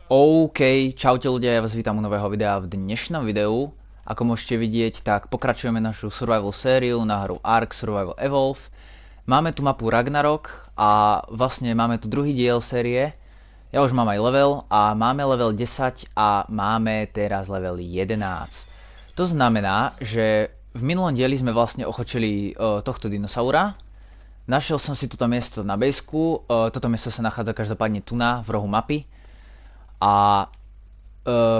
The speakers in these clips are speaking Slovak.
OK, čaute ľudia, ja vás vítam u nového videa. V dnešnom videu, ako môžete vidieť, tak pokračujeme našu survival sériu na hru Ark Survival Evolve. Máme tu mapu Ragnarok a vlastne máme tu druhý diel série. Ja už mám aj level a máme level 10 a máme teraz level 11. To znamená, že v minulom dieli sme vlastne ochočili tohto dinosaura. Našiel som si toto miesto na basku, toto miesto sa nachádza každopádne tu v rohu mapy. A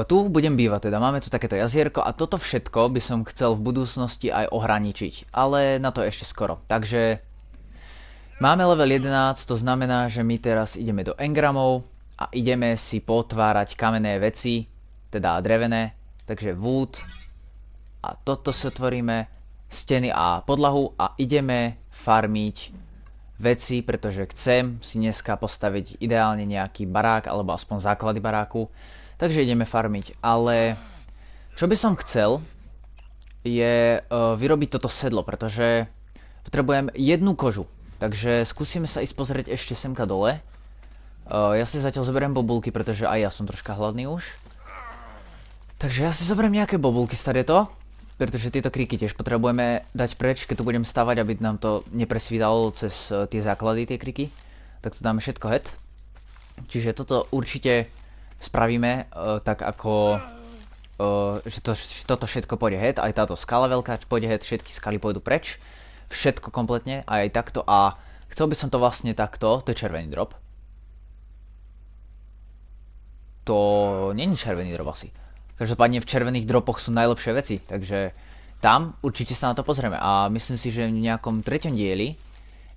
tu budem bývať, teda máme tu takéto jazierko a toto všetko by som chcel v budúcnosti aj ohraničiť, ale na to ešte skoro. Takže máme level 11, to znamená, že my teraz ideme do engramov a ideme si potvárať kamenné veci, teda drevené, takže wood a toto si otvoríme, steny a podlahu a ideme farmiť veci, pretože chcem si dneska postaviť ideálne nejaký barák alebo aspoň základy baráku, takže ideme farmiť, ale čo by som chcel je vyrobiť toto sedlo, pretože potrebujem jednu kožu, takže skúsime sa ísť pozrieť ešte semka dole. Ja si zatiaľ zoberiem bobulky, pretože aj ja som troška hladný už, takže ja si zoberiem nejaké bobulky, staré to. Pretože tieto kríky tiež potrebujeme dať preč, keď tu budem stavať, aby nám to nepresvídalo cez tie základy, tie kríky. Tak to dáme všetko head. Čiže toto určite spravíme tak ako, že toto všetko pôjde head, aj táto skala veľká pôjde head, všetky skaly pôjdu preč. Všetko kompletne, aj takto a chcel by som to vlastne takto, to je červený drop. To není červený drop asi. Každopádne v červených dropoch sú najlepšie veci, takže tam určite sa na to pozrieme a myslím si, že v nejakom treťom dieli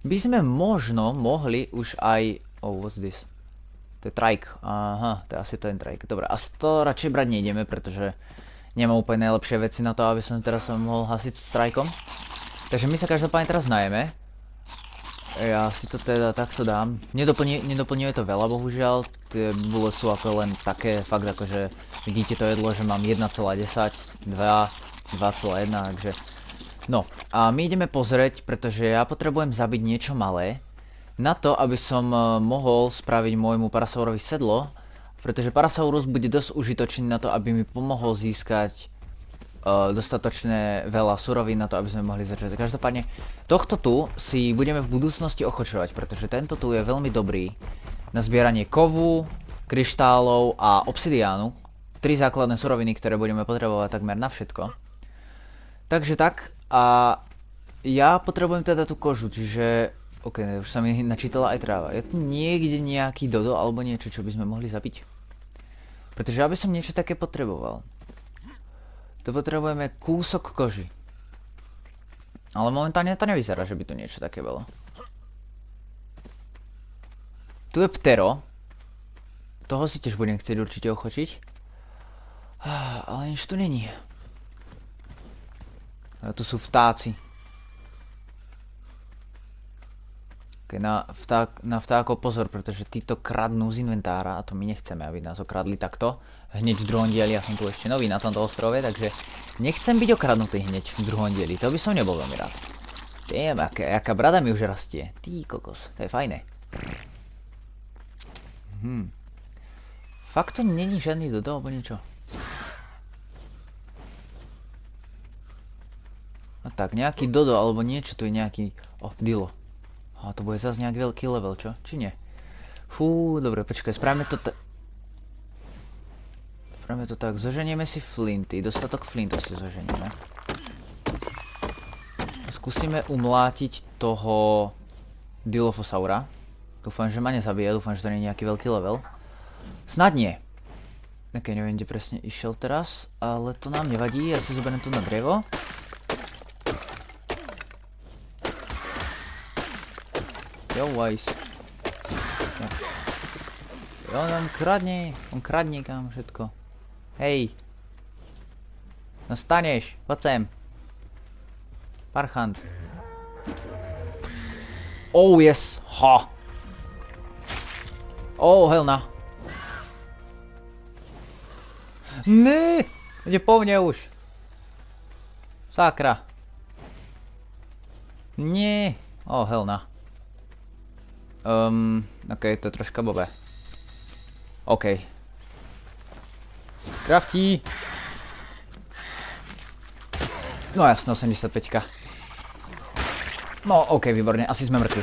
by sme možno mohli už aj... Oh, what's this? To je trike, aha, to je asi ten trike, dobre, a to radšej brať nejdeme, pretože nemám úplne najlepšie veci na to, aby som teraz sa mohol hasiť s trajkom. Takže my sa každopádne teraz najeme. Ja si to teda takto dám. Nedoplňuje to veľa, bohužiaľ. Tie bule sú ako len také, fakt akože vidíte to jedlo, že mám 1,10, 2, 2,1, takže... No, a my ideme pozrieť, pretože ja potrebujem zabiť niečo malé, na to, aby som mohol spraviť môjmu Parasaurovi sedlo, pretože Parasaurus bude dosť užitočný na to, aby mi pomohol získať dostatočné veľa surovín na to, aby sme mohli začať. Každopádne, tohto tu si budeme v budúcnosti ochočovať, pretože tento tu je veľmi dobrý na zbieranie kovu, kryštálov a obsidiánu. 3 základné suroviny, ktoré budeme potrebovať takmer na všetko. Takže tak, a ja potrebujem teda tú kožu, čiže... Ok, už sa mi načítala aj tráva. Je tu niekde nejaký dodo alebo niečo, čo by sme mohli zabiť? Pretože ja by som niečo také potreboval. To potrebujeme kúsok koži. Ale momentálne to nevyzerá, že by tu niečo také bolo. Tu je ptero. Toho si tiež budem chcieť určite ochočiť. Ale nič tu není. A tu sú vtáci. Okay, na vtákov pozor, pretože títo kradnú z inventára a to my nechceme, aby nás okradli takto. Hneď v druhom dieli, ja som tu ešte nový na tomto ostrove, takže nechcem byť okradnutý hneď v druhom dieli, to by som nebol veľmi rád. Tým, aká brada mi už rastie. Ty kokos, to je fajné. Fakt to není žiadny dodo alebo niečo. A tak, nejaký dodo alebo niečo, tu je nejaký... Oh, dilo. A to bude zase nejak veľký level, čo? Či nie? Fú, dobre, počkaj, spravíme to tak. Spravíme to tak, zoženieme si flinty, dostatok flintov si zoženieme. Skúsime umlátiť toho Dilophosaura. Dúfam, že ma nezabije, dúfam, že to nie je nejaký veľký level. Snad nie. Ok, neviem, kde presne išiel teraz, ale to nám nevadí, ja si zoberiem tu na drevo. Jo, wise. Jo, on kradne kam všetko. Hej. No staneš, poď sem. Parchant. Oh yes, ha. Oh, hell no. Ne, ide po mne už. Sakra. Nie. Oh, hell no. Ok, to je troška blbé. OK. Craftí. No jasno, 85. No, ok, výborne, asi sme mŕtvi.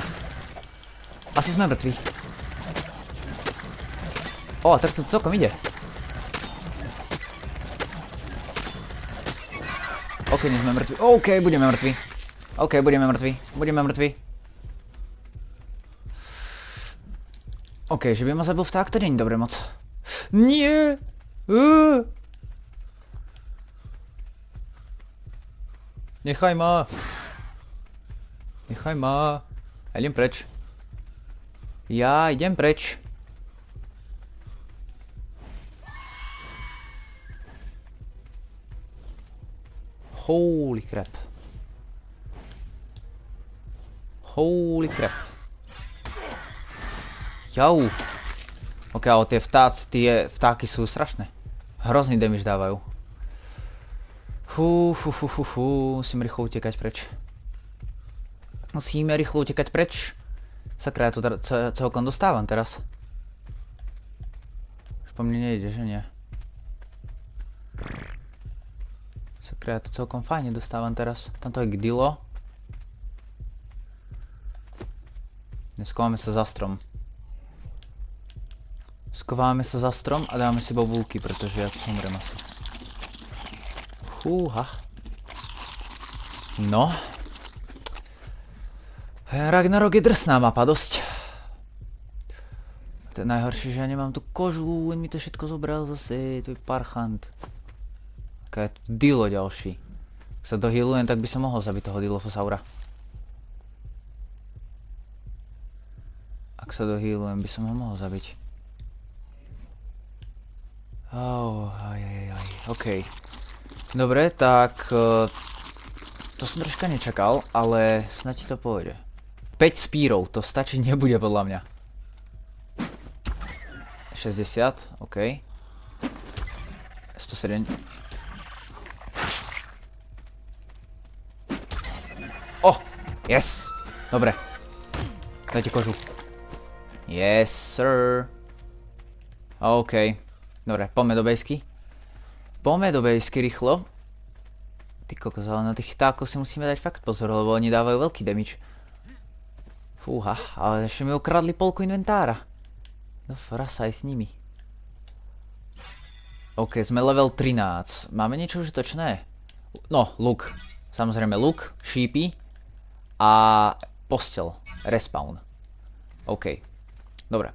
Asi sme mŕtvi. O, tak to celkom ide. Ok, nie sme mŕtvi. Ok, budeme mŕtvi. Ok, budeme mŕtvi. Budeme mŕtvi. Ok, že by ma zabil vták, to nie je dobre moc. Nie! Nechaj ma. Nechaj ma. Ja idem preč. Ja idem preč. Holy crap. Holy crap. Jau. Ok, ale tie vtáky sú strašné. Hrozný damage dávajú. Musím rýchlo utekať preč. Musíme rýchlo utekať preč. Sakra, ja tu celkom dostávam teraz. Už po mne nejde, že nie? Sakra, ja to celkom fajne dostávam teraz. Tamto je Gdilo. Skováme sa za strom. Skováme sa za strom a dáme si bobulky, pretože ja tu umrem asi. Fúha. No. Ragnarok je drsná mapa, dosť. To je najhoršie, že ja nemám tú kožu, on mi to všetko zobral zase, to je parchant. Ok, je tu Dilo ďalší. Ak sa dohealujem, tak by som mohol zabiť toho Dilophosaura. Ak sa dohealujem, by som ho mohol zabiť. Ok. Dobre, tak... to som troška nečakal, ale snad ti to pôjde. 5 spírov, to stačiť nebude podľa mňa. 60, ok. 107. Oh, yes! Dobre. Dajte kožu. Yes, sir. OK. Dobre, poďme do bejsky. Poďme do bejsky rýchlo. Ty kokos, ale na tých vtákov si musíme dať fakt pozor, lebo oni dávajú veľký damage. Fúha, ale ešte mi ukradli polku inventára. No frasa aj s nimi. OK, sme level 13. Máme niečo užitočné? No, luk. Samozrejme luk, šípy a postel. Respawn. OK. Dobre.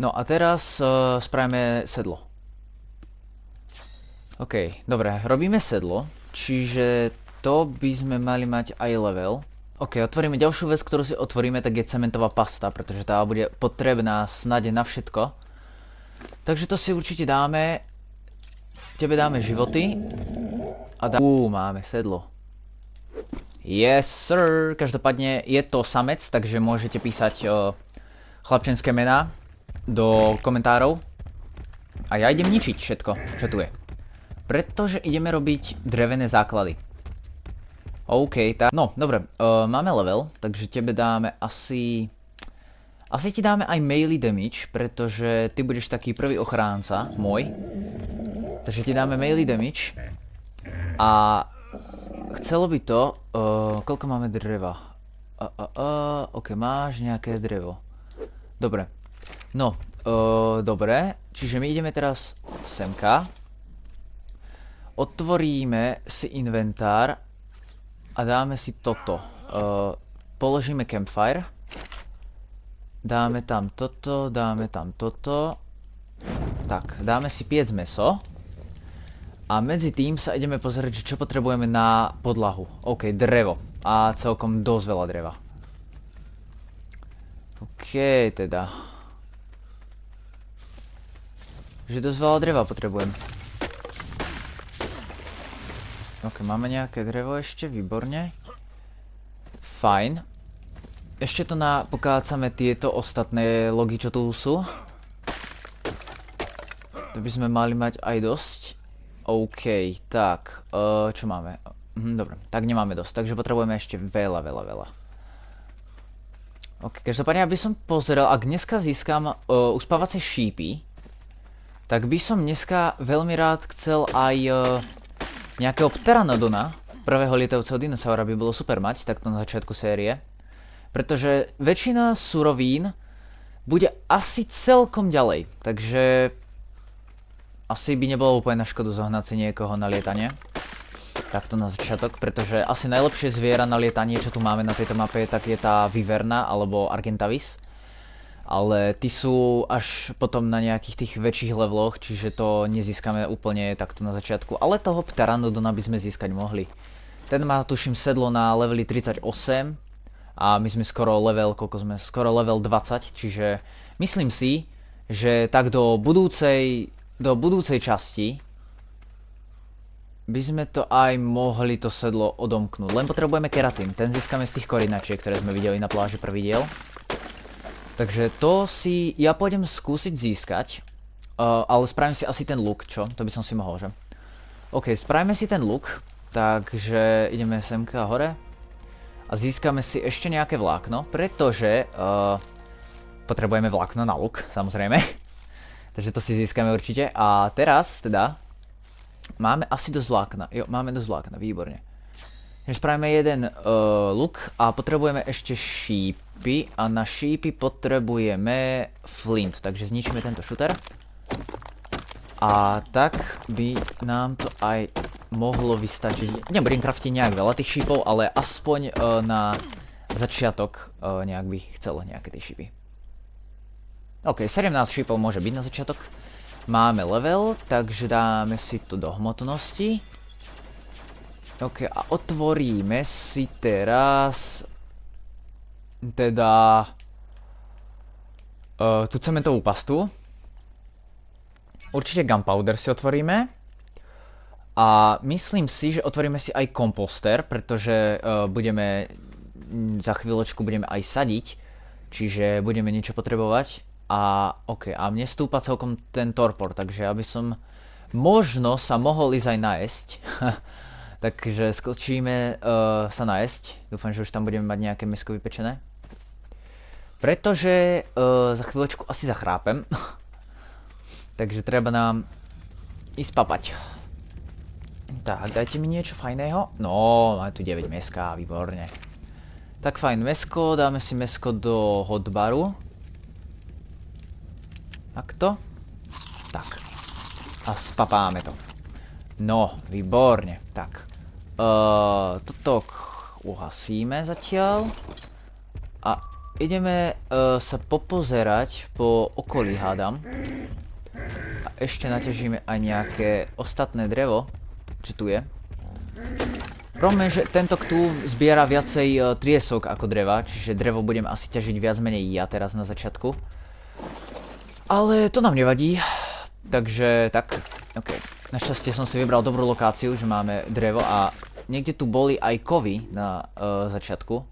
No a teraz spravíme sedlo. OK, dobre, robíme sedlo. Čiže to by sme mali mať aj level. OK, otvoríme ďalšiu vec, ktorú si otvoríme, tak je cementová pasta, pretože tá bude potrebná snade na všetko. Takže to si určite dáme. Tebe dáme životy. A máme sedlo. Yes, sir. Každopádne je to samec, takže môžete písať chlapčenské mená do komentárov. A ja idem ničiť všetko, čo tu je. Pretože ideme robiť drevené základy. OK, tak. No, dobre, máme level, takže tebe dáme asi ti dáme aj melee damage, pretože ty budeš taký prvý ochránca, môj. Takže ti dáme melee damage. A chcelo by to, koľko máme dreva? OK, máš nejaké drevo. Dobre. No, dobre, čiže my ideme teraz semka. Otvoríme si inventár a dáme si toto. Položíme campfire. Dáme tam toto, dáme tam toto. Tak, dáme si piec meso. A medzi tým sa ideme pozrieť, čo potrebujeme na podlahu. OK, drevo. A celkom dosť veľa dreva. OK, teda. Že dosť veľa dreva potrebujem. OK, máme nejaké drevo ešte, výborne. Fajn. Ešte to pokácame tieto ostatné logy, čo tu sú. To by sme mali mať aj dosť. OK, tak, čo máme? Dobre, tak nemáme dosť, takže potrebujeme ešte veľa. OK, každopádne, aby som pozeral, ak dneska získam uspávacie šípy, tak by som dneska veľmi rád chcel aj nejakého pteranodona, prvého lietajúceho dinosaura by bolo super mať, takto na začiatku série. Pretože väčšina surovín bude asi celkom ďalej, takže asi by nebolo úplne na škodu zohnať si niekoho na lietanie. Takto na začiatok, pretože asi najlepšie zviera na lietanie, čo tu máme na tejto mape, tak je tá Viverna alebo Argentavis. Ale tí sú až potom na nejakých tých väčších leveloch, čiže to nezískame úplne takto na začiatku. Ale toho pteranodona by sme získať mohli. Ten má tuším sedlo na leveli 38 a my sme skoro level, koľko sme? Skoro level 20, čiže myslím si, že tak do budúcej časti by sme to aj mohli to sedlo odomknúť. Len potrebujeme keratín, ten získame z tých korinačiek, ktoré sme videli na pláži prvý diel. Takže to si ja pôjdem skúsiť získať, ale spravím si asi ten luk, čo? To by som si mohol, že? OK, spravíme si ten luk, takže ideme semka hore a získame si ešte nejaké vlákno, pretože potrebujeme vlákno na luk, samozrejme. Takže to si získame určite. A teraz teda máme asi dosť vlákna. Jo, máme dosť vlákna, výborne. Takže spravíme jeden luk a potrebujeme ešte šípy a na šípy potrebujeme flint, takže zničíme tento šuter. A tak by nám to aj mohlo vystačiť. Nebudem craftiť nejak veľa tých šípov, ale aspoň na začiatok nejak by chcelo nejaké tie šípy. OK, 17 šípov môže byť na začiatok. Máme level, takže dáme si to do hmotnosti. OK, a otvoríme si teraz teda tú cementovú pastu. Určite gunpowder si otvoríme. A myslím si, že otvoríme si aj komposter, pretože za chvíľočku budeme aj sadiť. Čiže budeme niečo potrebovať. A OK, a mne stúpa celkom ten torpor, takže aby som možno sa mohol ísť aj nájsť. Takže skočíme sa nájsť. Dúfam, že už tam budeme mať nejaké mäsko vypečené. Pretože za chvíľočku asi zachrápem. Takže treba nám ísť papať. Tak, dajte mi niečo fajného. No, máme tu 9 mäska, výborne. Tak fajn, mäsko, dáme si mäsko do hotbaru. Takto. Tak. A spapáme to. No, výborne. Tak. Toto uhasíme zatiaľ. A ideme sa popozerať po okolí, hádam. A ešte naťažíme aj nejaké ostatné drevo, čo tu je. Problém je, že tento tu zbiera viacej triesok ako dreva, čiže drevo budem asi ťažiť viac menej ja teraz na začiatku. Ale to nám nevadí. Takže tak, OK. Našťastie som si vybral dobrú lokáciu, že máme drevo a niekde tu boli aj kovy na začiatku.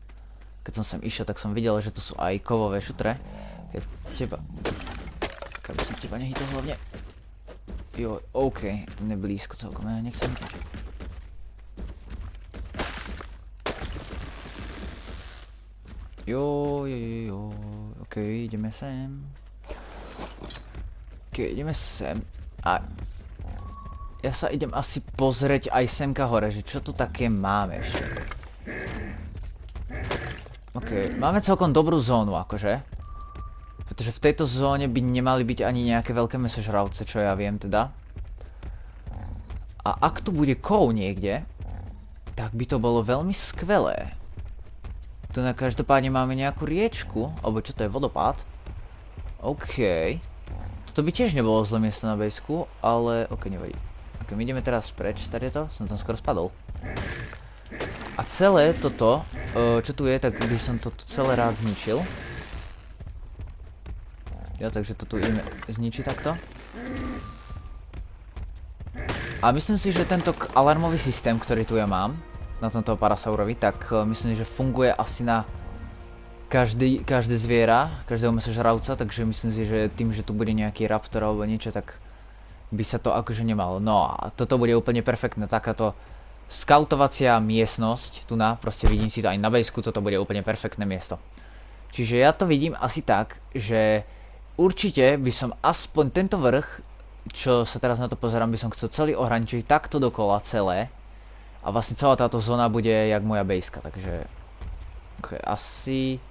Keď som sem išiel, tak som videl, že tu sú aj kovové šutre. Keď by som teba nehytol hlavne. Jo, OK, to je blízko celkom, ja nechcem to. Jo, OK, ideme sem. OK, ideme sem. A ja sa idem asi pozrieť aj semka hore, že čo tu také máme ešte. OK, máme celkom dobrú zónu, akože. Pretože v tejto zóne by nemali byť ani nejaké veľké mäsožravce, čo ja viem teda. A ak tu bude kov niekde, tak by to bolo veľmi skvelé. Tu na každopádne máme nejakú riečku, alebo čo to je, vodopád. OK. Toto by tiež nebolo zlé miesto na bejsku, ale OK, nevadí. OK, my ideme teraz preč, tady to, som tam skoro spadol. A celé toto, čo tu je, tak by som to celé rád zničil. Jo, takže to tu ideme zničiť takto. A myslím si, že tento alarmový systém, ktorý tu ja mám, na tomto parasaurovi, tak myslím, že funguje asi na každé zviera, každého mäsožravca, takže myslím si, že tým, že tu bude nejaký raptor alebo niečo, tak by sa to akože nemalo. No a toto bude úplne perfektné, takáto skautovacia miestnosť, tu na, proste vidím si to aj na bejsku, toto bude úplne perfektné miesto. Čiže ja to vidím asi tak, že určite by som aspoň tento vrch čo sa teraz na to pozerám, by som chcel celý ohraničiť takto dokola celé. A vlastne celá táto zóna bude jak moja bejska, takže... Ok, asi...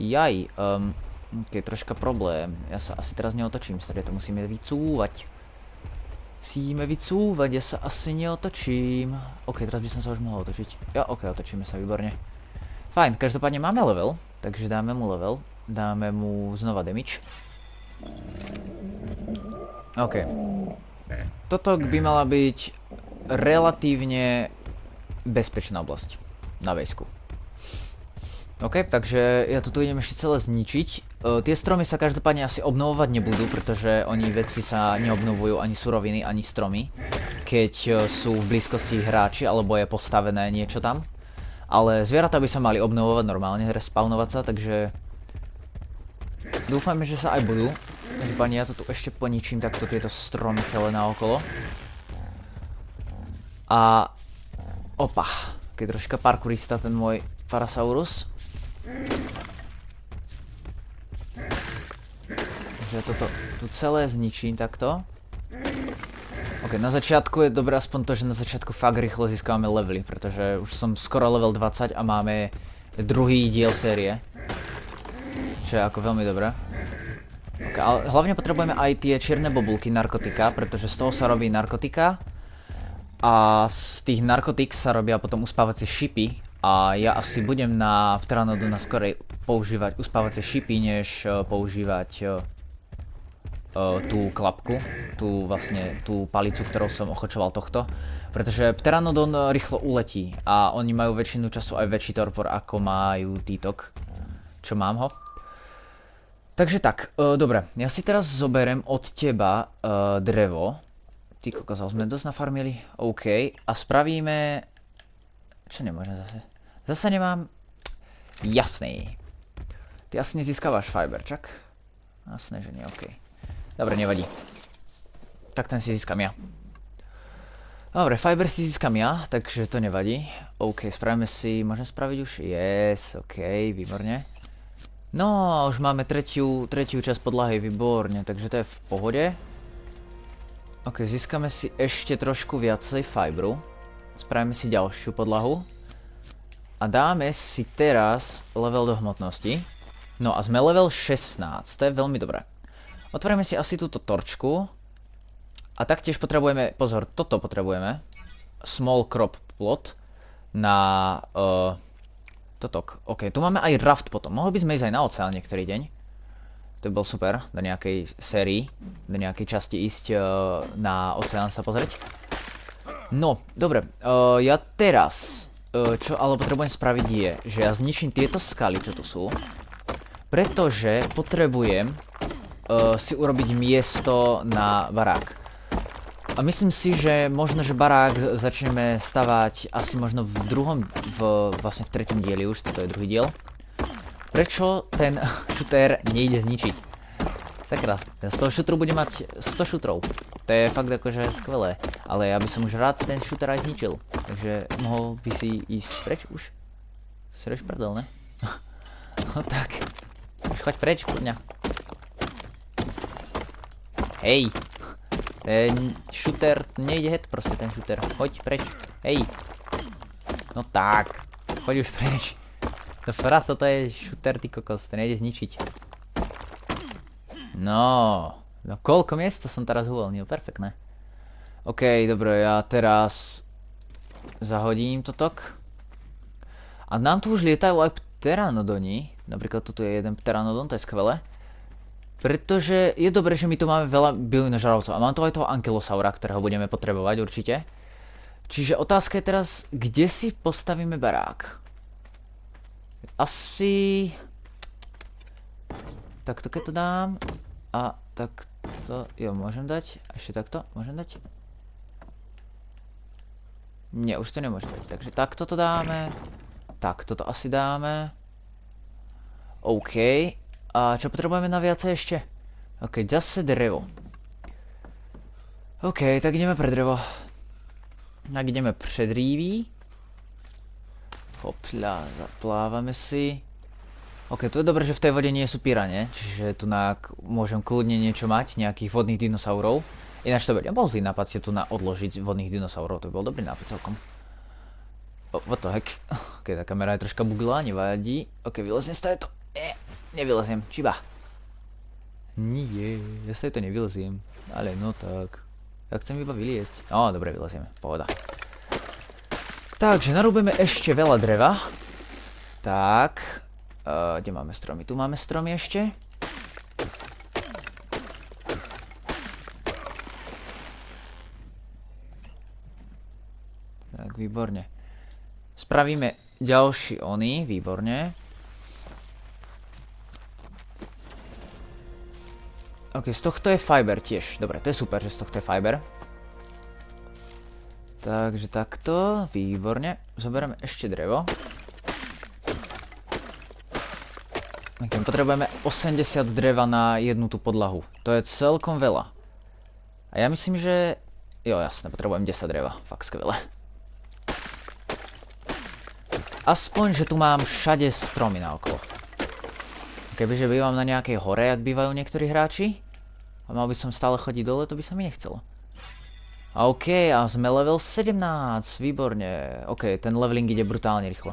Jaj, ok, troška problém. Ja sa asi teraz neotočím, stade to musíme vycúvať. Ja sa asi neotočím. Ok, teraz by som sa už mohol otočiť. Jo, ok, otočíme sa, výborne. Fajn, každopádne máme level, takže dáme mu level. Dáme mu znova damage. OK. Toto by mala byť relatívne bezpečná oblasť na vejsku. OK, takže ja toto idem ešte celé zničiť. Tie stromy sa každopádne asi obnovovať nebudú, pretože oni veci sa neobnovujú ani suroviny, ani stromy, keď sú v blízkosti hráči alebo je postavené niečo tam. Ale zvieratá by sa mali obnovovať normálne, respawnovať sa, takže dúfajme, že sa aj budú. Každopádne ja to tu ešte poničím takto tieto stromy celé naokolo. A opa, keď troška parkourista ten môj Parasaurus. Takže ja toto tu celé zničím takto. Ok, na začiatku je dobré aspoň to, že na začiatku fakt rýchlo získavame levely, pretože už som skoro level 20 a máme druhý diel série. Čo je ako veľmi dobré. Okay, ale hlavne potrebujeme aj tie čierne bobulky narkotika, pretože z toho sa robí narkotika. A z tých narkotik sa robia potom uspávacie šipy. A ja asi budem na Pteranodona skorej používať uspávacie šipy, než používať tú klapku. Tú palicu, ktorou som ochočoval tohto. Pretože Pteranodon rýchlo uletí a oni majú väčšinu času aj väčší torpor, ako majú títok. Čo mám ho. Takže tak, dobre, ja si teraz zoberem od teba drevo. Ty kokos, sme dosť nafarmili, OK. A spravíme... Čo nemôžem zase? Zase nemám... Jasný. Ty asi nezískavaš fiber, čak? Jasné, že nie, OK. Dobre, nevadí. Tak ten si získam ja. Dobre, fiber si získam ja, takže to nevadí. OK, spravíme si... Môžem spraviť už? Yes, OK, výborne. No, už máme tretiu časť podlahy, výborne, takže to je v pohode. Ok, získame si ešte trošku viacej fibru. Spravíme si ďalšiu podlahu. A dáme si teraz level do hmotnosti. No a sme level 16, to je veľmi dobré. Otvoríme si asi túto torčku. A taktiež potrebujeme, pozor, toto potrebujeme. Small crop plot na... Totok. OK, tu máme aj raft potom. Mohli by sme ísť aj na oceán niektorý deň. To by bol super, do nejakej sérii, do nejakej časti ísť na oceán sa pozrieť. No, dobre, ja teraz, čo ale potrebujem spraviť je, že ja zničím tieto skaly, čo tu sú. Pretože potrebujem si urobiť miesto na barák. A myslím si, že možno, že barák začneme stavať asi možno v vlastne v treťom dieli už, toto je druhý diel. Prečo ten šuter nejde zničiť? Sakra, z toho šutru bude mať 100 šutrov. To je fakt akože skvelé. Ale ja by som už rád ten šuter aj zničil. Takže mohol by si ísť preč už? Sreš prdel, ne? No tak. Už choď preč, kurňa. Hej. Ten šuter, nejde head proste ten šuter. Choď preč. Hej. No tak. Choď už preč. To fraso, to je šuter, ty kokos, to nejde zničiť. No koľko miesta som teraz uvoľnil, perfektné. OK, dobre, ja teraz zahodím totok. A nám tu už lietajú aj pteranodoni. Napríklad toto je jeden pteranodon, to je skvelé. Pretože je dobré, že my tu máme veľa bylinožravcov. A mám tu aj toho ankylosaura, ktorého budeme potrebovať určite. Čiže otázka je teraz, kde si postavíme barák? Asi... Takto keď to dám. A takto... Jo, môžem dať. Ešte takto, môžem dať. Nie, už to nemôžem dať. Takže takto to dáme. Takto to asi dáme. OK. A čo potrebujeme na viacej ešte? OK, zase drevo. OK, tak ideme pre drevo. Tak ideme pre dríví. Hopla, zaplávame si. Ok, to je dobré, že v tej vode nie sú pirane, čiže tu môžem kľudne niečo mať, nejakých vodných dinosaurov. Ináč to bol zlý nápad si tu odložiť vodných dinosaurov, to by bol dobrý nápad celkom. What the heck? Ok, tá kamera je troška buglá, nevadí. Ok, vyleziem z to. Nevyleziem, čiba. Nie, ja sa to nevyleziem. Ale no tak. Ja chcem iba vyliezť. No, dobre, vylezieme, pohoda. Takže narúbeme ešte veľa dreva. Tak. Kde máme stromy? Tu máme stromy ešte. Tak, výborne. Spravíme ďalší ony, výborne. Ok, z tohto je fiber tiež. Dobre, to je super, že z tohto je fiber. Takže takto, výborne. Zoberieme ešte drevo. Ok, potrebujeme 80 dreva na jednu tú podlahu. To je celkom veľa. A ja myslím, že... Jo, jasne, potrebujem 10 dreva. Fakt skvelé. Aspoň, že tu mám všade stromy naokolo. Kebyže bývam na nejakej hore, jak bývajú niektorí hráči, a mal by som stále chodiť dole, to by sa mi nechcelo. OK, a sme level 17, výborne. OK, ten leveling ide brutálne rýchlo.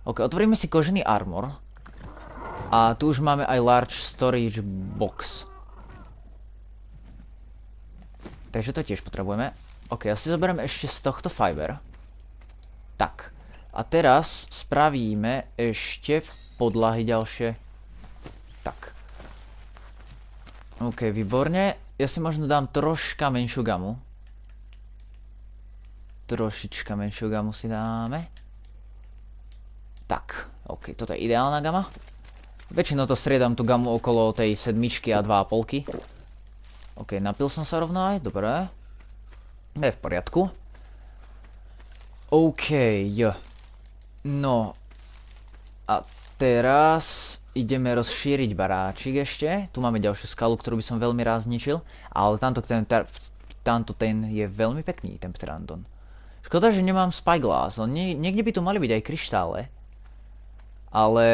OK, otvoríme si kožený armor. A tu už máme aj large storage box. Takže to tiež potrebujeme. OK, ja si zoberiem ešte z tohto fiber. Tak. A teraz spravíme ešte podlahy ďalšie. Tak. OK, výborne. Ja si možno dám troška menšiu gamu. Trošička menšiu gamu si dáme. Tak. OK, toto je ideálna gama. Väčšinou to striedam tú gamu okolo tej 7 a 2,5. OK, napil som sa rovno aj, dobré. Je v poriadku. OK, no. A teraz ideme rozšíriť baráčik ešte. Tu máme ďalšiu skalu, ktorú by som veľmi rád zničil. Ale tamto ten je veľmi pekný, ten pterandon. Škoda, že nemám spyglass. Niekde by tu mali byť aj kryštále. Ale...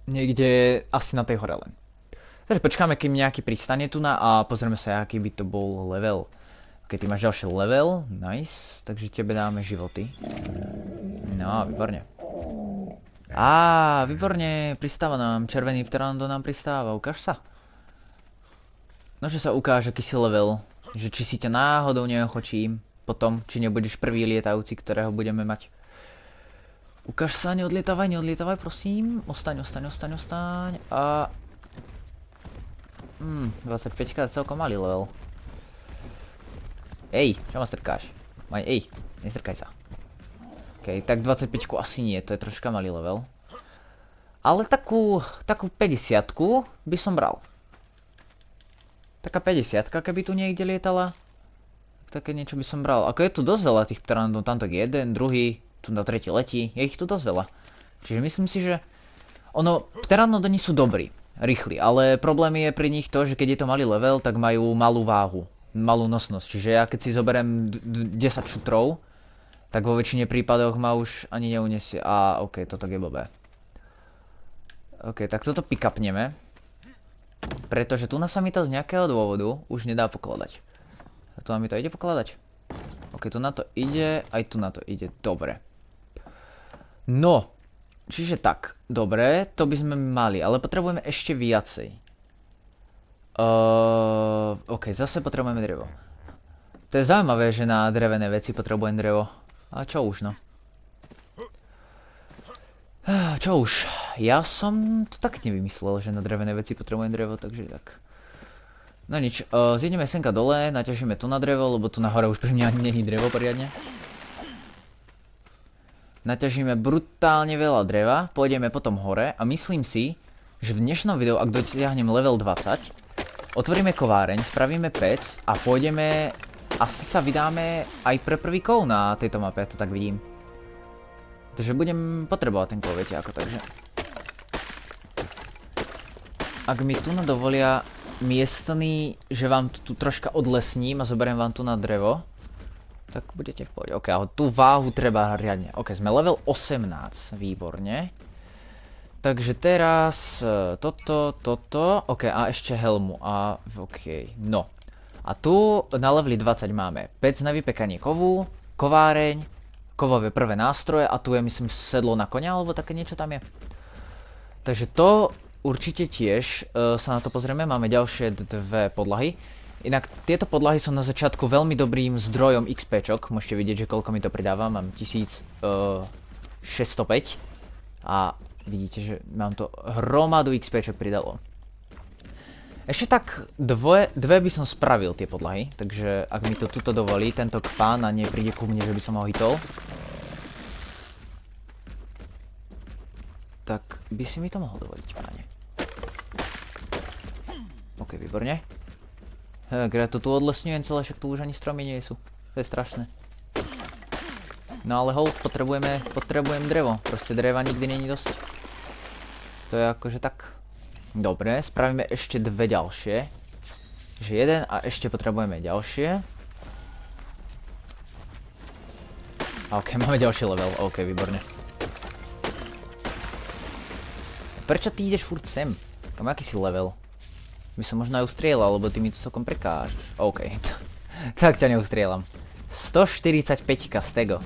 niekde asi na tej hore len. Takže počkáme, kým nejaký pristane tu a pozrieme sa, aký by to bol level. Keď ty máš ďalší level, nice, takže tebe dáme životy. No, výborne. Výborne, pristáva nám, červený pterandon nám pristáva, ukáž sa. No, že sa ukáže, aký si level, že či si ťa náhodou neochočím, potom, či nebudeš prvý lietajúci, ktorého budeme mať. Ukáž sa, neodlietávaj, prosím. Ostaň. A... 25 je celkom malý level. Ej, čo ma strkáš? Nestrkaj sa. OK, tak 25 asi nie, to je troška malý level. Ale takú 50-ku by som bral. Taká 50-ka, keby tu niekde lietala. Také niečo by som bral. Ako je tu dosť veľa tých pterandon, tamto je jeden, druhý, tu na tretí letí, je ich tu dosť veľa. Čiže myslím si, že pteranodoni sú dobrí, rýchli, ale problém je pri nich to, že keď je to malý level, tak majú malú váhu, malú nosnosť. Čiže ja keď si zoberiem 10 šutrov, tak vo väčšine prípadoch ma už ani neuniesie. OK, toto je blbé. OK, tak toto pick-upneme. Pretože tu sa mi to z nejakého dôvodu už nedá pokladať. A tu mi to ide pokladať? OK, tu na to ide, aj tu na to ide. Dobre. No, čiže tak. Dobre, to by sme mali, ale potrebujeme ešte viacej. OK, zase potrebujeme drevo. To je zaujímavé, že na drevené veci potrebujem drevo. A čo už, no. Čo už. Ja som to tak nevymyslel, že na drevené veci potrebujem drevo, takže tak. No nič, zjedeme senka dole, naťažíme tu na drevo, lebo tu nahore už pri mňa ani není drevo poriadne. Naťažíme brutálne veľa dreva, pôjdeme potom hore a myslím si, že v dnešnom videu, ak dosiahnem level 20, otvoríme kováreň, spravíme pec a pôjdeme, asi sa vydáme aj pre prvý kov na tejto mape, ja to tak vidím. Takže budem potrebovať ten kov, viete ako, takže. Ak mi tu dovolia miestný, že vám tu troška odlesním a zoberiem vám tu na drevo, tak budete v pohode. OK, ale tú váhu treba riadne. OK, sme level 18, výborne. Takže teraz toto, ok, a ešte helmu, a ok, no. A tu na leveli 20 máme pec na vypekanie kovu, kováreň, kovové prvé nástroje a tu je myslím sedlo na konia, alebo také niečo tam je. Takže to určite tiež sa na to pozrieme, máme ďalšie dve podlahy. Inak tieto podlahy sú na začiatku veľmi dobrým zdrojom XPčok, môžete vidieť, že koľko mi to pridáva, mám 1605 a vidíte, že mám to hromadu XPčok pridalo. Ešte tak dve by som spravil tie podlahy, takže ak mi to tuto dovolí, tento pán a nepríde ku mne, že by som ho hitol, tak by si mi to mohol dovoliť, páne. Ok, výborne. Ja to tu odlesňujem celé, však tu už ani stromy nie sú. To je strašné. No ale hold, potrebujem drevo. Proste dreva nikdy není dosť. To je akože tak. Dobre, spravíme ešte dve ďalšie. Že jeden a ešte potrebujeme ďalšie. Ok, máme ďalší level. Ok, výborne. Prečo ty ideš furt sem? Kam aký si level? By som možno aj ustrieľal, lebo ty mi to celkom prekážeš. OK, tak ťa neustrieľam. 145 z tego.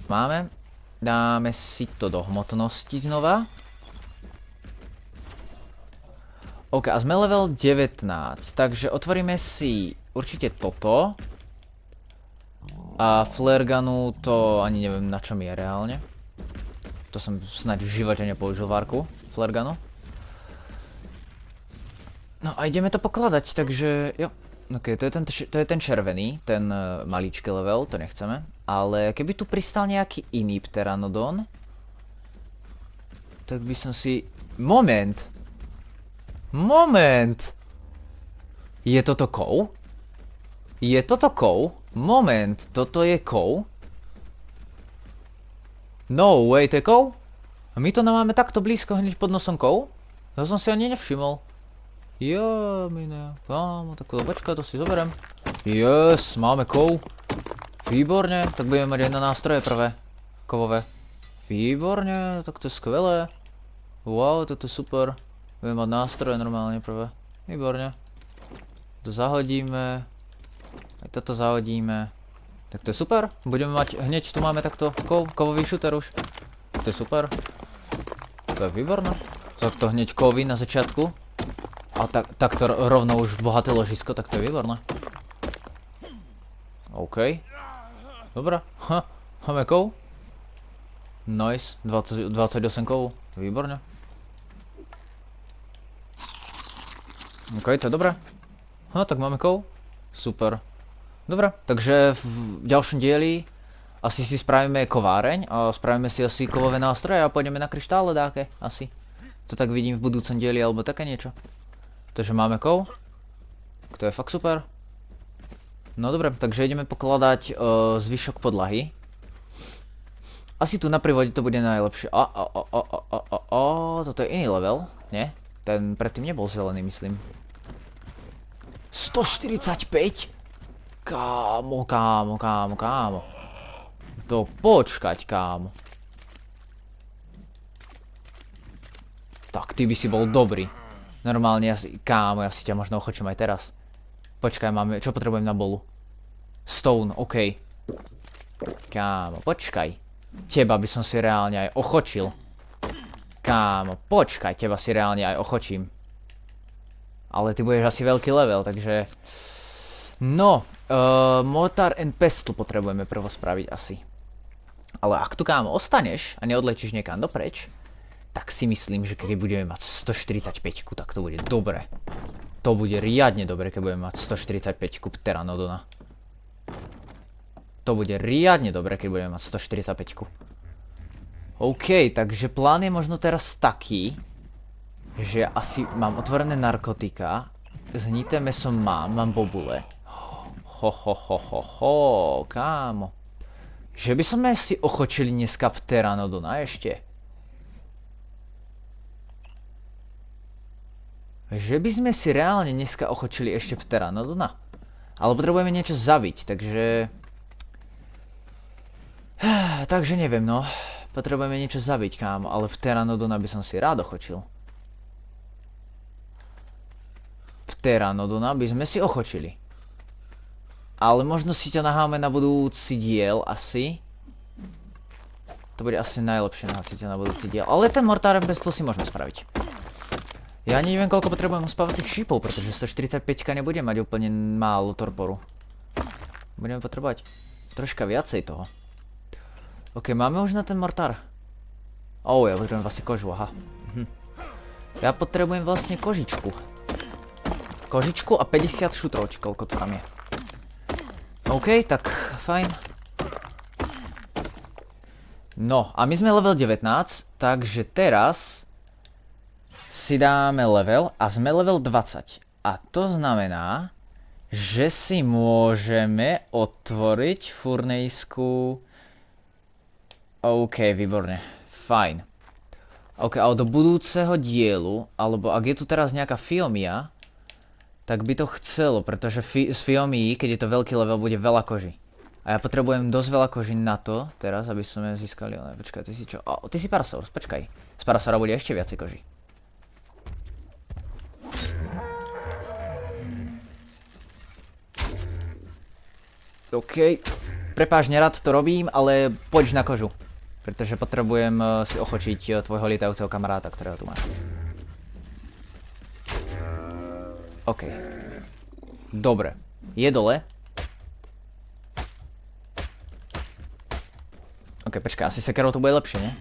Máme. Dáme si to do hmotnosti znova. OK, a sme level 19, takže otvoríme si určite toto. A flare gunu to ani neviem na čom je reálne. To som snáď v živote nepoužil várku, flare gunu. No a ideme to pokladať, takže jo. Ok, to je ten červený, ten maličký level, to nechceme. Ale keby tu pristal nejaký iný pteranodon, tak by som si... Moment! Je toto kov? Moment, toto je kov? No way, to je kov? A my to máme takto blízko hneď pod nosom kov? To som si ani nevšimol. Jo, mine, kámo, tak počkaj, to si zoberiem. Yes, máme kov. Výborne, tak budeme mať aj na nástroje prvé. Kovové. Výborne, tak to je skvelé. Wow, toto je super. Budeme mať nástroje normálne prvé. Výborne. To zahodíme. Aj toto zahodíme. Tak to je super. Budeme mať, hneď tu máme takto kovový shooter už. To je super. To je výborné. Takto hneď kovy na začiatku. A takto rovno už bohaté ložisko, tak to je výborné. OK. Dobre. Máme kov. Nice. 28 kov. Výborne. OK, to je dobré. Tak máme kov. Super. Dobre, takže v ďalšom dieli asi si spravíme kováreň a spravíme si asi kovové nástroje a pôjdeme na kryštále dáke. Asi. To tak vidím v budúcom dieli alebo také niečo. Takže máme kov. To je fakt super. No dobre, takže ideme pokladať zvyšok podlahy. Asi tu na prívode to bude najlepšie. Toto je iný level, nie? Ten predtým nebol zelený, myslím. 145? Kámo. To počkať, kámo. Tak, ty by si bol dobrý. Normálne, kámo, ja si ťa možno ochočím aj teraz. Počkaj, čo potrebujem na bolu? Stone, OK. Kámo, počkaj. Teba by som si reálne aj ochočil. Kámo, počkaj, teba si reálne aj ochočím. Ale ty budeš asi veľký level, takže... No, Mortar and Pestle potrebujeme prvo spraviť asi. Ale ak tu, kámo, ostaneš a neodletíš niekam dopreč, tak si myslím, že keď budeme mať 145, tak to bude dobre. To bude riadne dobre, keď budeme mať 145 pteranodona. To bude riadne dobre, keď budeme mať 145. OK, takže plán je možno teraz taký, že asi mám otvorené narkotika, zhnité meso mám bobule. Kámo. Že by sme si ochočili dneska pteranodona ešte. Že by sme si reálne dneska ochočili ešte pteranodona. Ale potrebujeme niečo zabiť, takže... Takže neviem, no. Potrebujeme niečo zabiť, kámo, ale Pteranodona by som si rád ochočil. Pteranodona by sme si ochočili. Ale možno si ťa naháme na budúci diel asi. To bude asi najlepšie nahať si ťa na budúci diel. Ale ten Mortar and Pestle si môžeme spraviť. Ja neviem, koľko potrebujem uspávacích šípov, pretože 145 nebude mať úplne málo torporu. Budeme potrebovať troška viacej toho. OK, máme už na ten mortár. Ja potrebujem vlastne kožu, aha. Ja potrebujem vlastne kožičku. Kožičku a 50 šutrov, či koľko to tam je. OK, tak fajn. No, a my sme level 19, takže teraz si dáme level a sme level 20. A to znamená, že si môžeme otvoriť furnejskú... OK, výborne. Fajn. OK, ale do budúceho dielu, alebo ak je tu teraz nejaká Fiomia, tak by to chcelo, pretože z Fiomii, keď je to veľký level, bude veľa koží. A ja potrebujem dosť veľa koží na to, teraz, aby sme získali... Počkaj, ty si čo? Ty si Parasaurus, počkaj. Z Parasaura bude ešte viacej koží. OK. Prepáč, nerad to robím, ale poď na kožu. Pretože potrebujem si ochočiť tvojho lietajúceho kamaráta, ktorého tu máš. OK. Dobre. Je dole. OK, počkaj, asi sekerou to bude lepšie, nie?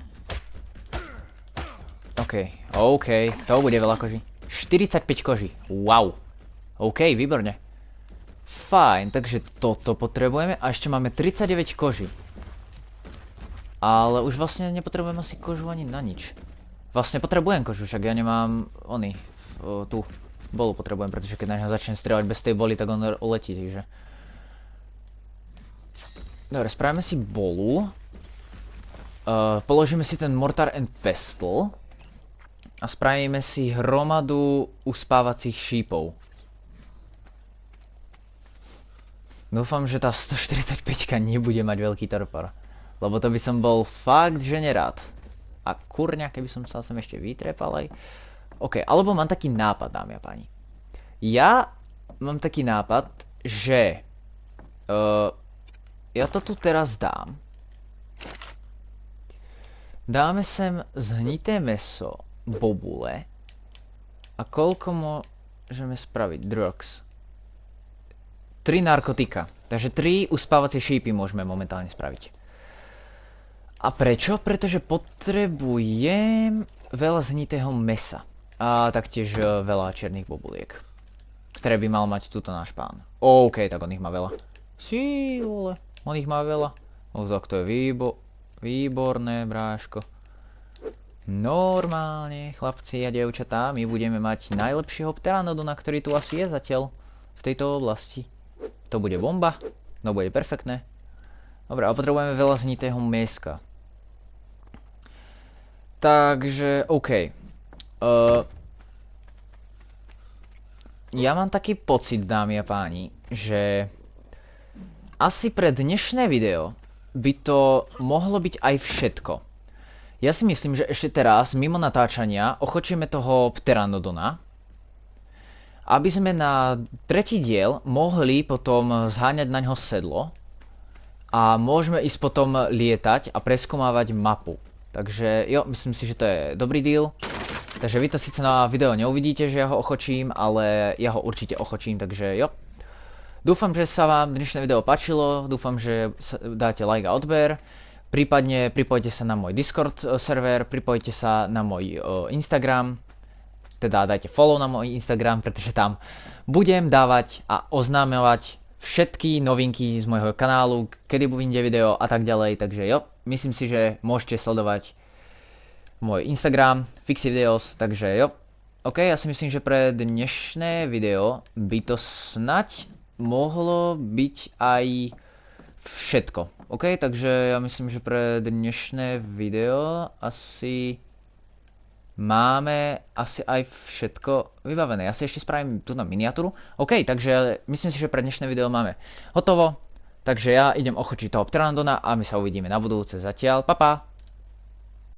OK, to bude veľa koží. 45 koží, wow. OK, výborne. Fajn, takže toto potrebujeme a ešte máme 39 koží. Ale už vlastne nepotrebujem asi kožu ani na nič. Vlastne potrebujem kožu, však ja nemám tú bolu potrebujem, pretože keď na neho začnem strieľať bez tej boli, tak on uletí, takže... Dobre, spravíme si bolu. Položíme si ten Mortar and Pestle. A spravíme si hromadu uspávacích šípov. Dúfam, že tá 145 nebude mať veľký torpor. Lebo to by som bol fakt, že nerád. A kurňa, keby som sa sem ešte vytrepal aj. OK, alebo mám taký nápad, dámy a páni. Ja mám taký nápad, že... ja to tu teraz dám. Dáme sem zhnité mäso, bobule. A koľko môžeme spraviť? Drugs. 3 narkotika. Takže 3 uspávacie šípy môžeme momentálne spraviť. A prečo? Pretože potrebujem veľa zhnitého mäsa. A taktiež veľa černých bobuliek. Ktoré by mal mať túto náš pán. OK, tak on ich má veľa. Sí, vole. On ich má veľa. Tak to je výborné, bráško. Normálne, chlapci a dievčatá, my budeme mať najlepšieho Pteranodona, ktorý tu asi je zatiaľ v tejto oblasti. To bude bomba. No bude perfektné. Dobre, a potrebujeme veľa znitého mäska. Takže, OK. Ja mám taký pocit, dámy a páni, že asi pre dnešné video by to mohlo byť aj všetko. Ja si myslím, že ešte teraz, mimo natáčania, ochočíme toho Pteranodona, aby sme na tretí diel mohli potom zháňať na ňo sedlo a môžeme ísť potom lietať a preskúmávať mapu. Takže jo, myslím si, že to je dobrý deal. Takže vy to síce na video neuvidíte, že ja ho ochočím, ale ja ho určite ochočím, takže jo. Dúfam, že sa vám dnešné video páčilo, dúfam, že dáte like a odber. Prípadne pripojte sa na môj Discord server, pripojte sa na môj Instagram. Teda dajte follow na môj Instagram, pretože tam budem dávať a oznámovať všetky novinky z môjho kanálu, kedy vyjde video a tak ďalej, takže jo, myslím si, že môžete sledovať môj Instagram, Fixy Videos, takže jo. OK, ja si myslím, že pre dnešné video by to snať mohlo byť aj všetko. OK, takže ja myslím, že pre dnešné video asi máme asi aj všetko vybavené. Ja si ešte spravím túto miniatúru. OK, takže myslím si, že pre dnešné video máme hotovo. Takže ja idem ochočiť toho Pteranodona a my sa uvidíme na budúce. Zatiaľ, pa pa!